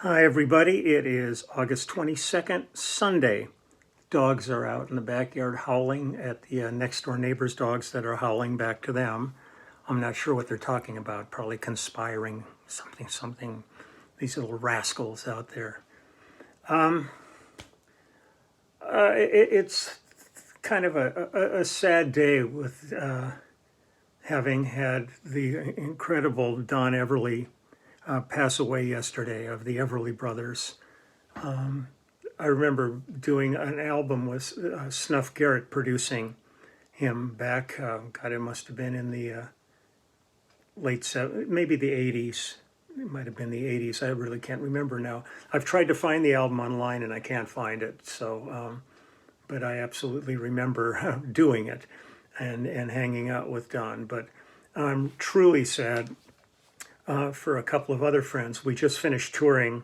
Hi, everybody. It is August 22nd, Sunday. Dogs are out in the backyard howling at the next door neighbor's dogs that are howling back to them. I'm not sure what they're talking about, probably conspiring, something, these little rascals out there. It's kind of a sad day with having had the incredible Don Everly pass away yesterday of the Everly Brothers. I remember doing an album with Snuff Garrett producing him back, God, it must have been in the maybe the 80s. It might have been the 80s. I really can't remember now. I've tried to find the album online and I can't find it. But I absolutely remember doing it and hanging out with Don. But I'm truly sad for a couple of other friends. We just finished touring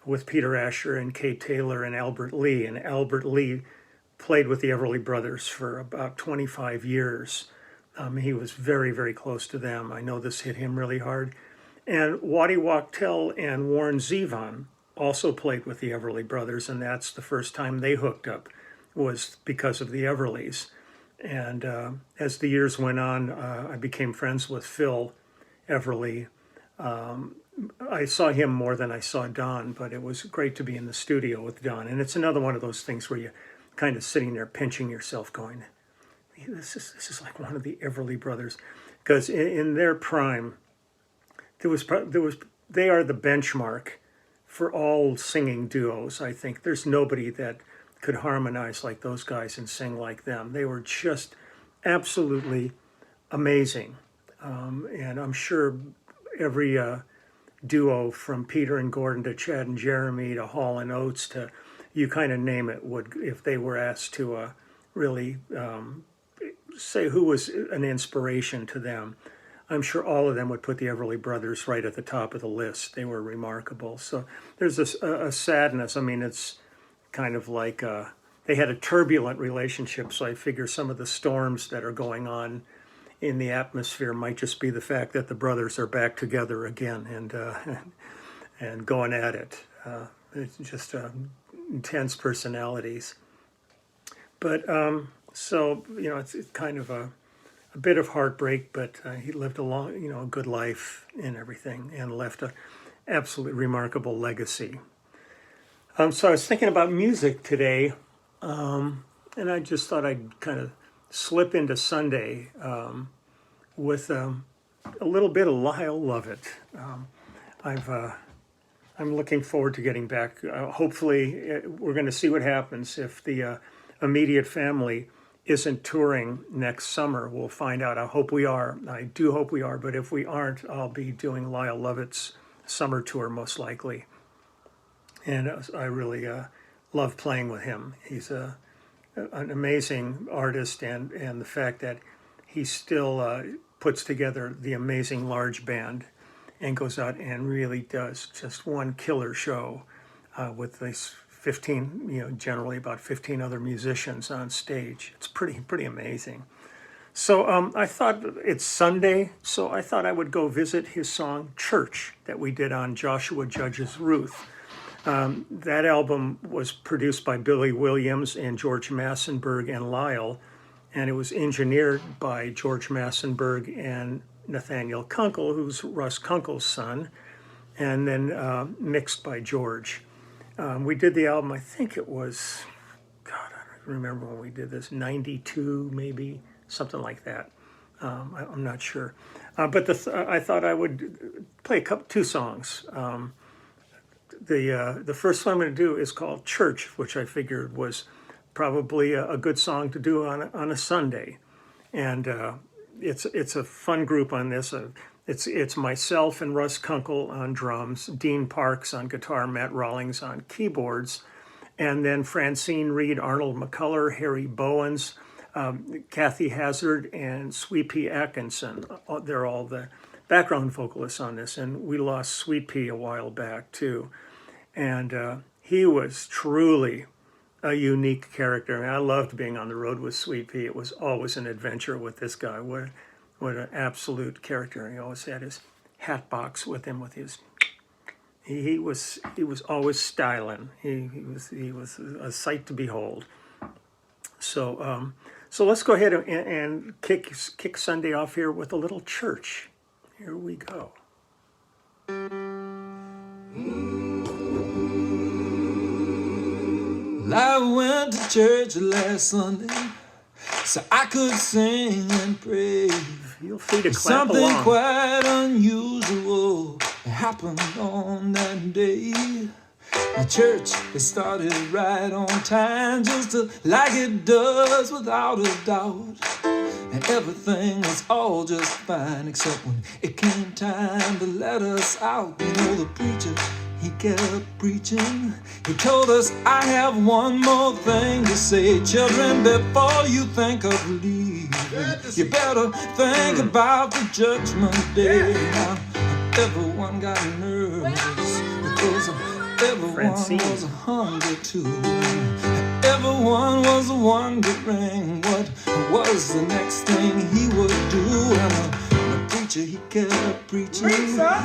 with Peter Asher and Kate Taylor and Albert Lee. And Albert Lee played with the Everly Brothers for about 25 years. He was very, very close to them. I know this hit him really hard. And Waddy Wachtel and Warren Zevon also played with the Everly Brothers, and that's the first time they hooked up, was because of the Everlys. And as the years went on, I became friends with Phil Everly. I saw him more than I saw Don, but it was great to be in the studio with Don. And it's another one of those things where you kind of sitting there pinching yourself going, this is like one of the Everly Brothers. Because in their prime, there was they are the benchmark for all singing duos, I think. There's nobody that could harmonize like those guys and sing like them. They were just absolutely amazing. And I'm sure every duo from Peter and Gordon to Chad and Jeremy to Hall and Oates to you kind of name it would, if they were asked to really say who was an inspiration to them, I'm sure all of them would put the Everly Brothers right at the top of the list. They were remarkable. So there's a sadness. I mean, it's kind of like they had a turbulent relationship, so I figure some of the storms that are going on in the atmosphere might just be the fact that the brothers are back together again and going at it. It's just intense personalities. But so, it's kind of a bit of heartbreak, but he lived a long, a good life and everything and left a absolutely remarkable legacy. So I was thinking about music today, and I just thought I'd kind of slip into Sunday with a little bit of Lyle Lovett. I'm looking forward to getting back. Hopefully, we're going to see what happens if the immediate family isn't touring next summer. We'll find out. I hope we are. I do hope we are. But if we aren't, I'll be doing Lyle Lovett's summer tour most likely. And I really love playing with him. He's an amazing artist, and the fact that he still puts together the amazing large band and goes out and really does just one killer show with these 15, generally about 15 other musicians on stage. It's pretty amazing. So I thought it's Sunday, so I thought I would go visit his song Church that we did on Joshua Judge's Ruth. That album was produced by Billy Williams and George Massenburg and Lyle, and it was engineered by George Massenburg and Nathaniel Kunkel, who's Russ Kunkel's son, and then mixed by George. We did the album, I think it was, God, I don't remember when we did this, 92 maybe, something like that. I'm not sure. But I thought I would play two songs. The first one I'm going to do is called Church, which I figured was probably a good song to do on a Sunday. And it's a fun group on this. It's myself and Russ Kunkel on drums, Dean Parks on guitar, Matt Rawlings on keyboards, and then Francine Reed, Arnold McCullough, Harry Bowens, Kathy Hazard, and Sweet Pea Atkinson. They're all the background vocalists on this, and we lost Sweet Pea a while back too. And he was truly a unique character. I mean, I loved being on the road with Sweet Pea. It was always an adventure with this guy. What an absolute character. He always had his hat box with him with his He was always styling. He was a sight to behold. So so let's go ahead and kick Sunday off here with a little church. Here we go. I went to church last Sunday so I could sing and pray. Feel free to clap Something along. quite unusual happened on that day. My church, it started right on time, just like it does without a doubt. And everything was all just fine, except when it came time to let us out. You know, the preacher, he kept preaching. He told us, I have one more thing to say. Children, before you think of leaving, you better think about the judgment day. Now, everyone got nervous because everyone was hungry too. Everyone was wondering what was the next thing he would do. And the preacher, he kept preaching.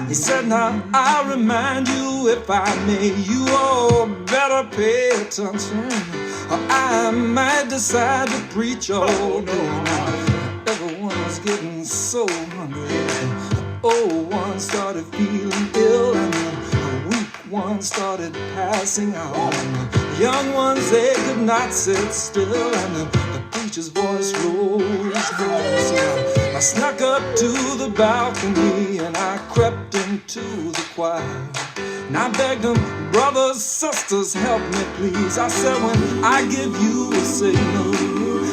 He said, now I remind you, if I may, you all better pay attention, or I might decide to preach all day. Now, everyone was getting so hungry. The old one started feeling ill, and the weak ones started passing out. And the young ones, they could not sit still, and the preacher's voice rose high. So I snuck up to the balcony and I crept into the choir. And I begged them, brothers, sisters, help me please. I said, when I give you a signal,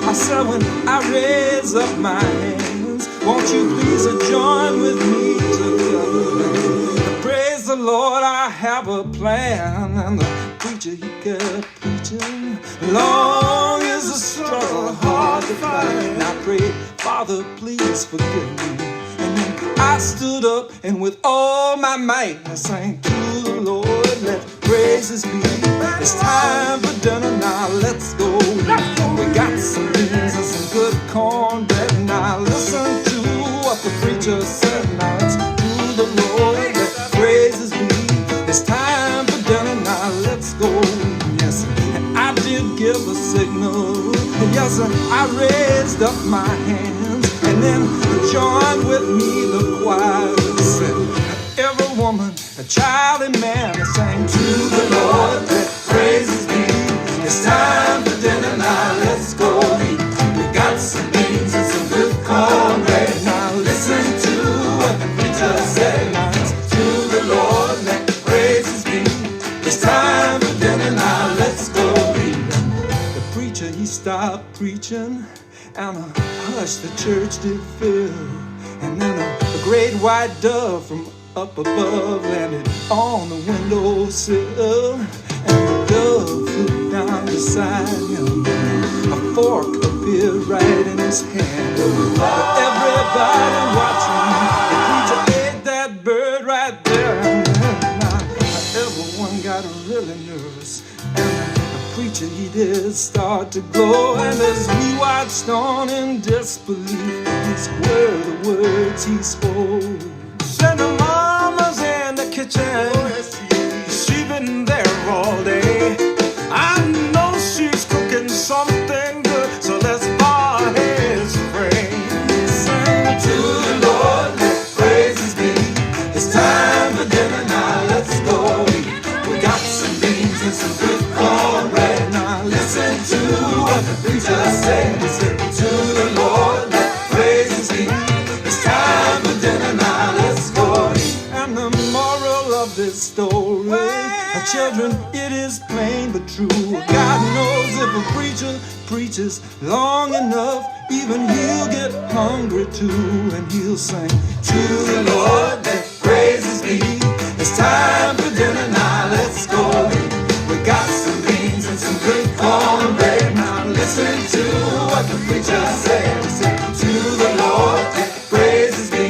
I said, when I raise up my hands, won't you please join with me together? Praise the Lord, I have a plan. And the preacher, he kept preaching. Long is the struggle, hard to find. I prayed, Father, please forgive me. And then I stood up and with all my might I sang to the Lord, let praises be. It's time for dinner now, let's go. We got some beans and some good cornbread. Now listen to what the preacher said. Now it's to the Lord, let praises be. It's time for dinner now, let's go. Yes, and I did give a signal. And yes, I raised up my hands, and then joined with me the choir. Said, every woman, a child and man, sang to the Lord, let praises be. It's time for dinner now, let's go. We got some beans and some good cornbread. Now listen to what the preacher said. Now it's to the Lord, let praises be. It's time for dinner now, let's go. The preacher, he stopped preaching, and a hush the church did fill. And then a great white dove from up above landed on the windowsill. And the dove flew down beside him. A fork appeared right in his hand. But everybody watching, the preacher ate that bird right there. And now everyone got really nervous. And the preacher, he did start to glow. And as we watched on in disbelief, these were the words he spoke. Said the mama's in the kitchen, she's been there all day. I know she's cooking something good, so let's bow our heads and pray. Sing to the Lord, let praises be. It's time for dinner now, let's go. We got some beans and some good cornbread. Now listen to what the preacher said. He said, to the Lord, let praises be. It's time for dinner now, let's go. And the moral of this story, children, it is plain but true. God knows if a preacher preaches long enough, even he'll get hungry too. And he'll sing, to the Lord, let praises be. It's time for dinner now, let's go. We got some beans and some good cornbread. Now listen to what the preacher said. He said, to the Lord, let praises be.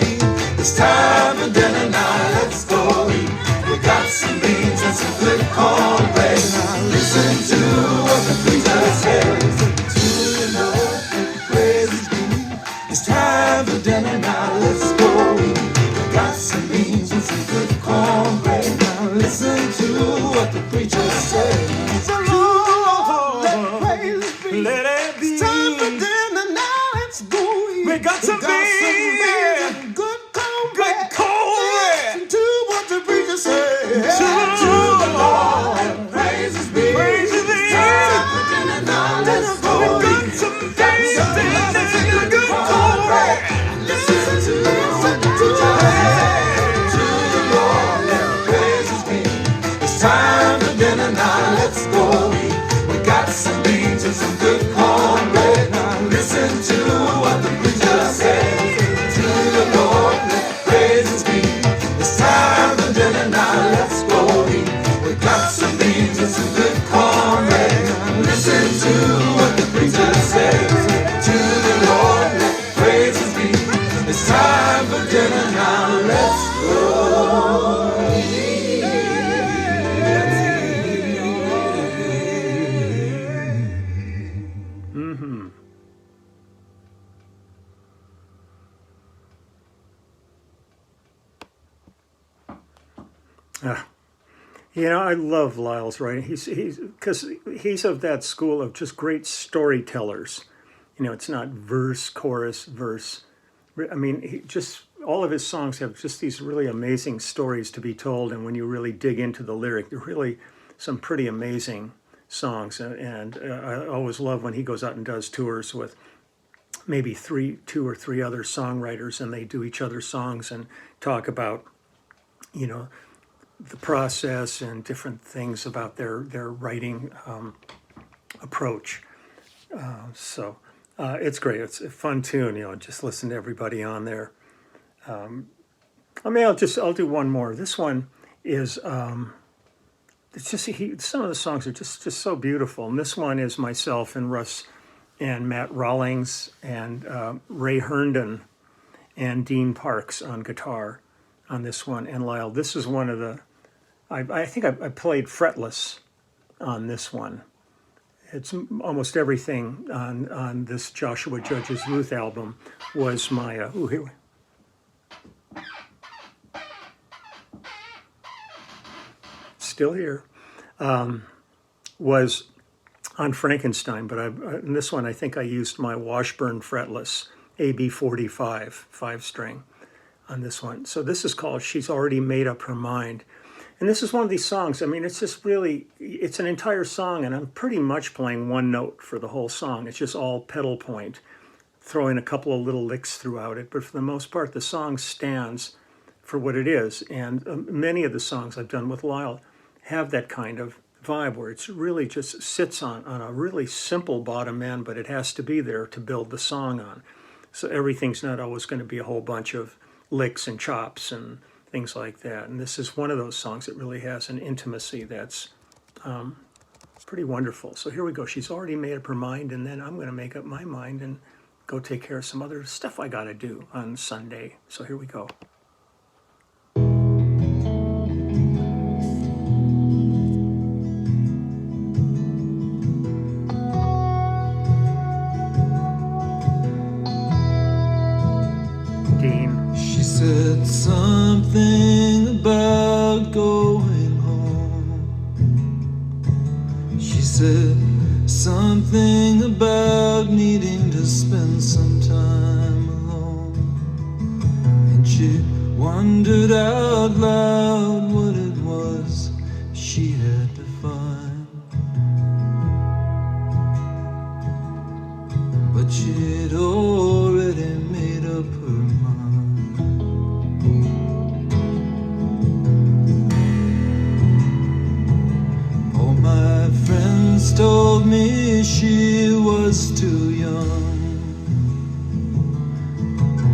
It's time for dinner now, let's go. We got some beans and some good cornbread. Now listen to what the preacher said. He said, to the Lord, let praises be. It's time for dinner now, let's go. We got some beans and some good cornbread. Now listen listen to what the preacher says. So Lord, let praise be. Let it be. It's time for dinner now. Let's go eat. We got some beans and good cornbread. Listen to what the preacher says. To the Lord, let praises be. Praises be. It's time for dinner now. Let's go eat. We got some beans and good cornbread. Listen to what the preacher says. To the Lord, let praises be. It's time for dinner now. Let's go eat. We got some beans and some good cornbread. Now listen to what the preacher says. To the Lord, let praises be. It's time for dinner now. Let's go eat. We got some beans and some good cornbread. Now listen to what the preacher says. To the Lord, let praises be. It's time for dinner now. Let's go eat. You know, I love Lyle's writing. Because he's of that school of just great storytellers. You know, it's not verse, chorus, verse. I mean, all of his songs have just these really amazing stories to be told. And when you really dig into the lyric, they're really some pretty amazing songs. And I always love when he goes out and does tours with maybe two or three other songwriters, and they do each other's songs and talk about, you know, the process and different things about their writing approach. So it's great. It's a fun tune, you know, just listen to everybody on there. I'll do one more. This one is, it's just, some of the songs are just so beautiful. And this one is myself and Russ and Matt Rawlings and Ray Herndon and Dean Parks on guitar on this one. And Lyle, this is one of the, I think I played fretless on this one. It's almost everything on this Joshua Judge's Ruth album was my, here. Still here, was on Frankenstein, but in this one I think I used my Washburn fretless AB45 5-string on this one. So this is called She's Already Made Up Her Mind. And this is one of these songs, I mean, it's just really, it's an entire song, and I'm pretty much playing one note for the whole song. It's just all pedal point, throwing a couple of little licks throughout it. But for the most part, the song stands for what it is. And many of the songs I've done with Lyle have that kind of vibe where it's really just sits on a really simple bottom end, but it has to be there to build the song on. So everything's not always going to be a whole bunch of licks and chops and things like that. And this is one of those songs that really has an intimacy that's pretty wonderful. So here we go. She's already made up her mind, and then I'm going to make up my mind and go take care of some other stuff I got to do on Sunday. So here we go. She said something about going home. She said something about needing to spend some time alone. And she wondered out loud what it was she had to find. But she'd already made up her mind. Told me she was too young.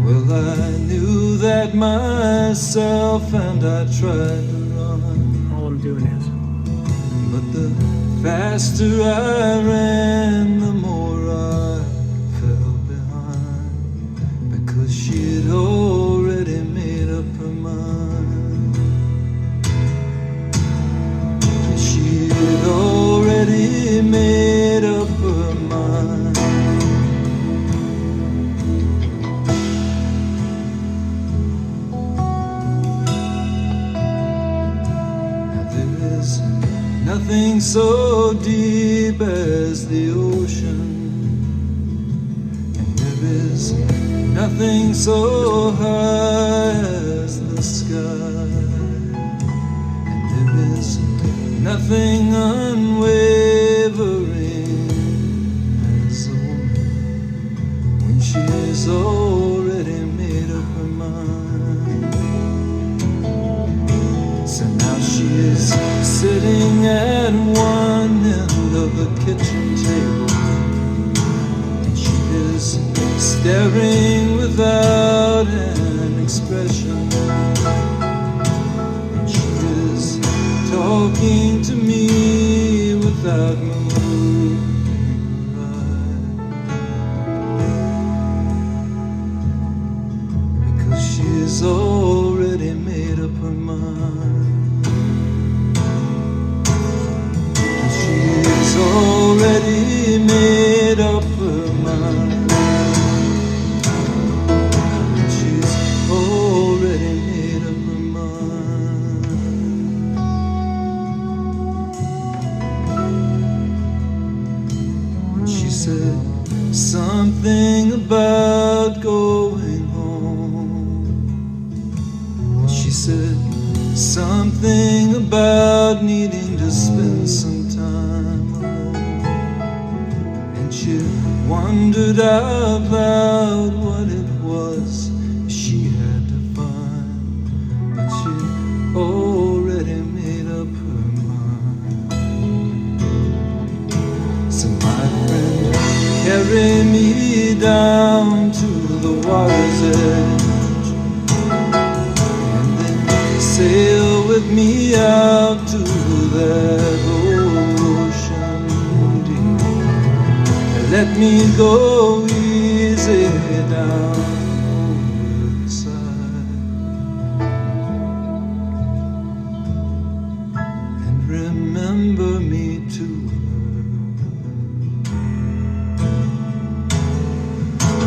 Well, I knew that myself, and I tried to run. All I'm doing is. But the faster I ran, the more I fell behind, because she'd already made up her mind. She'd already made up her mind. Now nothing so deep as the ocean, and there is nothing so high as the sky, and there is nothing unwavering as a woman when she is already made up her mind. So now she is sitting at one end of the kitchen table, and she is staring without an expression, and she is talking to me without moving her eyes, because she is already made up her mind. She is already made up her mind. She's already made up her mind. She said something about going home. She said something about needing to spend some time alone, and she wondered out loud what it was she had to find, but she already made up her mind. So my friend, carry me down to the water's edge, sail with me out to that ocean deep, and let me go easy down over the side, and remember me to her.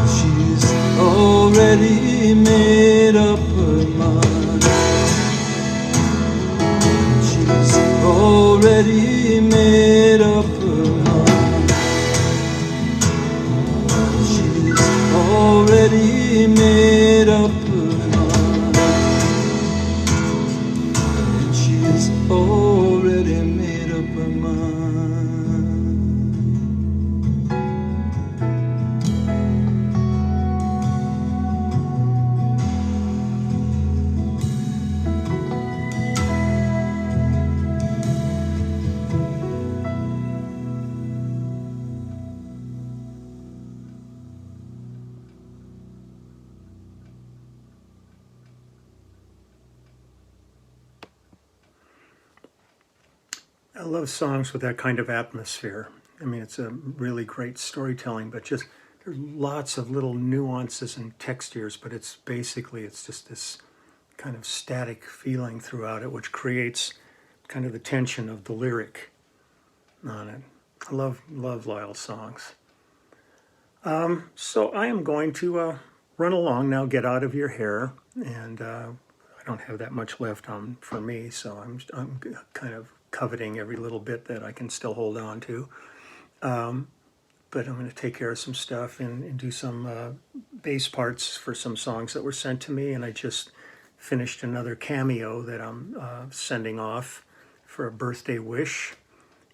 She's already made up her mind. Already made up her mind. She's already made up her mind. And she's already made up her mind. I love songs with that kind of atmosphere. I mean, it's a really great storytelling, but just there's lots of little nuances and textures, but it's basically, it's just this kind of static feeling throughout it, which creates kind of the tension of the lyric on it. I love Lyle's songs. So I am going to run along now, get out of your hair, and I don't have that much left on for me, so I'm kind of coveting every little bit that I can still hold on to. But I'm going to take care of some stuff and do some bass parts for some songs that were sent to me, and I just finished another cameo that I'm sending off for a birthday wish,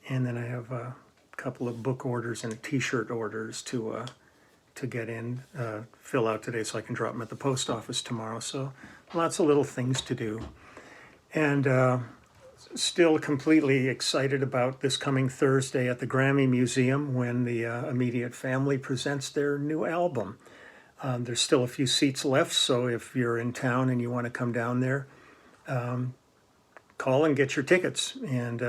and then I have a couple of book orders and t-shirt orders to get in, fill out today so I can drop them at the post office tomorrow. So lots of little things to do. And still completely excited about this coming Thursday at the Grammy Museum when the immediate family presents their new album. There's still a few seats left, so if you're in town and you want to come down there, call and get your tickets. And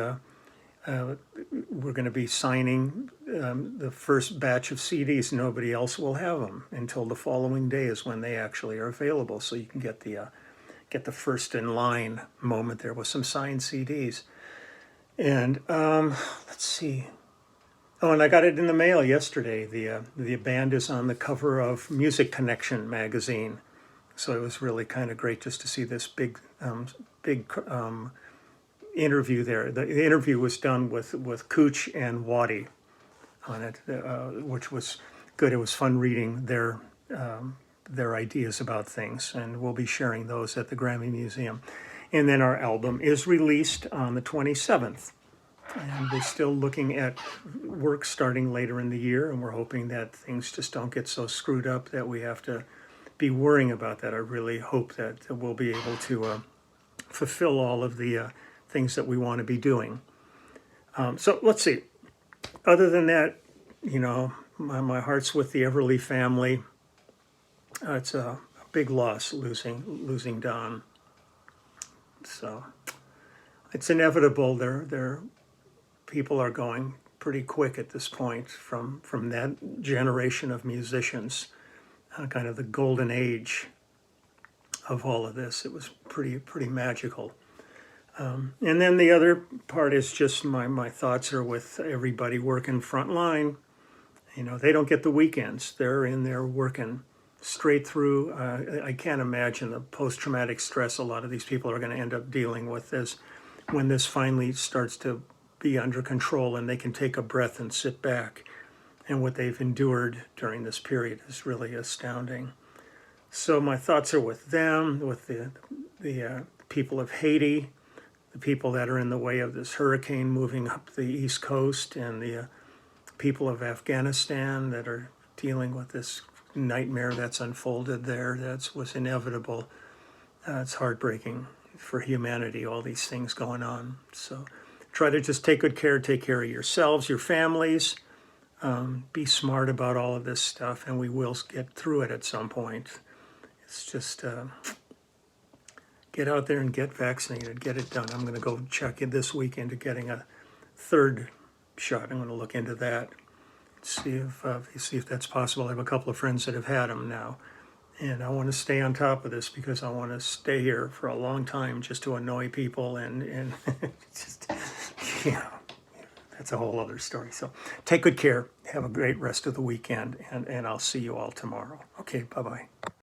we're going to be signing the first batch of CDs. Nobody else will have them until the following day is when they actually are available, so you can get the first in line moment there with some signed CDs. And let's see. Oh, and I got it in the mail yesterday. The band is on the cover of Music Connection magazine, so it was really kind of great just to see this big interview there. The interview was done with Cooch and Waddy on it, which was good. It was fun reading their ideas about things, and we'll be sharing those at the Grammy Museum. And then our album is released on the 27th. And we're still looking at work starting later in the year, and we're hoping that things just don't get so screwed up that we have to be worrying about that. I really hope that we'll be able to fulfill all of the things that we want to be doing. So let's see. Other than that, you know, my heart's with the Everly family. It's a big loss losing Don. So it's inevitable. They're people are going pretty quick at this point from that generation of musicians, kind of the golden age of all of this. It was pretty magical. And then the other part is just my thoughts are with everybody working frontline. You know, they don't get the weekends. They're in there working straight through. I can't imagine the post-traumatic stress a lot of these people are going to end up dealing with when this finally starts to be under control and they can take a breath and sit back. And what they've endured during this period is really astounding. So my thoughts are with them, with the people of Haiti, the people that are in the way of this hurricane moving up the East Coast, and the people of Afghanistan that are dealing with this nightmare that's unfolded there. That was inevitable. It's heartbreaking for humanity, all these things going on. So try to just take good care, take care of yourselves, your families, be smart about all of this stuff, and we will get through it at some point. It's just get out there and get vaccinated, get it done. I'm going to go check in this week into getting a third shot. I'm going to look into that, see if that's possible. I have a couple of friends that have had them now, and I want to stay on top of this because I want to stay here for a long time just to annoy people and just, you know, that's a whole other story. So take good care. Have a great rest of the weekend, and I'll see you all tomorrow. Okay, bye-bye.